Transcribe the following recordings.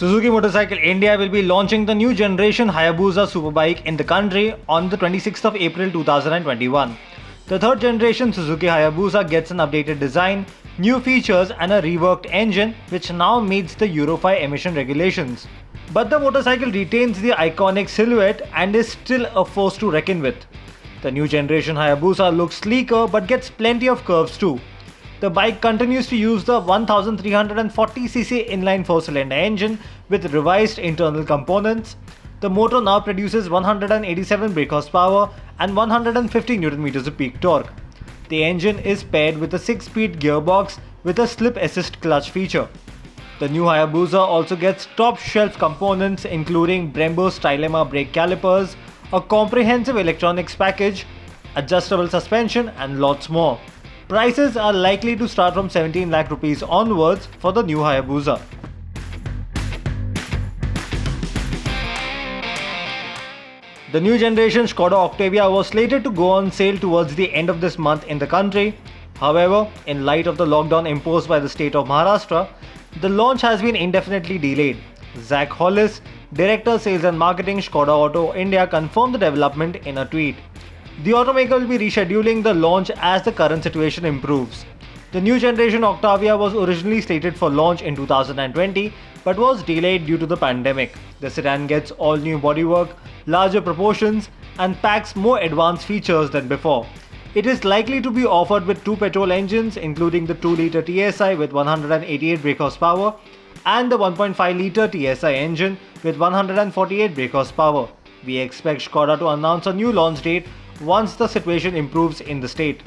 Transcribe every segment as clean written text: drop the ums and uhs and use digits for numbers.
Suzuki Motorcycle India will be launching the new generation Hayabusa Superbike in the country on the 26th of April 2021. The third generation Suzuki Hayabusa gets an updated design, new features and a reworked engine which now meets the Euro 5 emission regulations. But the motorcycle retains the iconic silhouette and is still a force to reckon with. The new generation Hayabusa looks sleeker but gets plenty of curves too. The bike continues to use the 1340cc inline 4-cylinder engine with revised internal components. The motor now produces 187 brake horsepower and 150 Nm of peak torque. The engine is paired with a 6-speed gearbox with a slip assist clutch feature. The new Hayabusa also gets top-shelf components including Brembo Stylema brake calipers, a comprehensive electronics package, adjustable suspension and lots more. Prices are likely to start from 17 lakh rupees onwards for the new Hayabusa. The new generation Skoda Octavia was slated to go on sale towards the end of this month in the country. However, in light of the lockdown imposed by the state of Maharashtra, the launch has been indefinitely delayed. Zach Hollis, Director Sales and Marketing Skoda Auto India, confirmed the development in a tweet. The automaker will be rescheduling the launch as the current situation improves. The new generation Octavia was originally slated for launch in 2020 but was delayed due to the pandemic. The sedan gets all new bodywork, larger proportions and packs more advanced features than before. It is likely to be offered with two petrol engines including the 2-litre TSI with 188 brake horsepower and the 1.5-litre TSI engine with 148 brake horsepower. We expect Skoda to announce a new launch date once the situation improves in the state.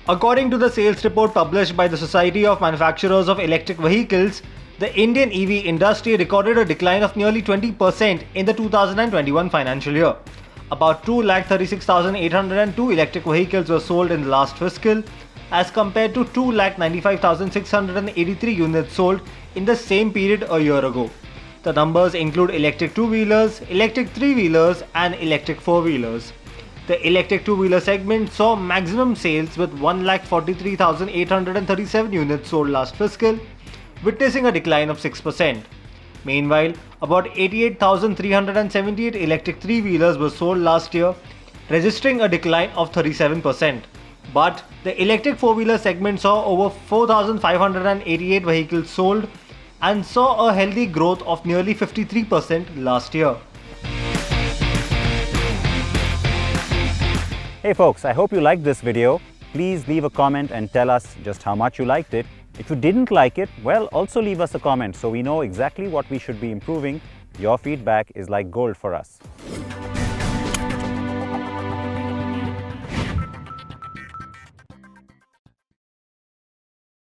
According to the sales report published by the Society of Manufacturers of Electric Vehicles, the Indian EV industry recorded a decline of nearly 20% in the 2021 financial year. About 2,36,802 electric vehicles were sold in the last fiscal, as compared to 2,95,683 units sold in the same period a year ago. The numbers include electric two-wheelers, electric three-wheelers and electric four-wheelers. The electric two-wheeler segment saw maximum sales with 1,43,837 units sold last fiscal, witnessing a decline of 6%. Meanwhile, about 88,378 electric three-wheelers were sold last year, registering a decline of 37%. But the electric four-wheeler segment saw over 4,588 vehicles sold and saw a healthy growth of nearly 53% last year. Hey folks, I hope you liked this video. Please leave a comment and tell us just how much you liked it. If you didn't like it, well, also leave us a comment so we know exactly what we should be improving. Your feedback is like gold for us.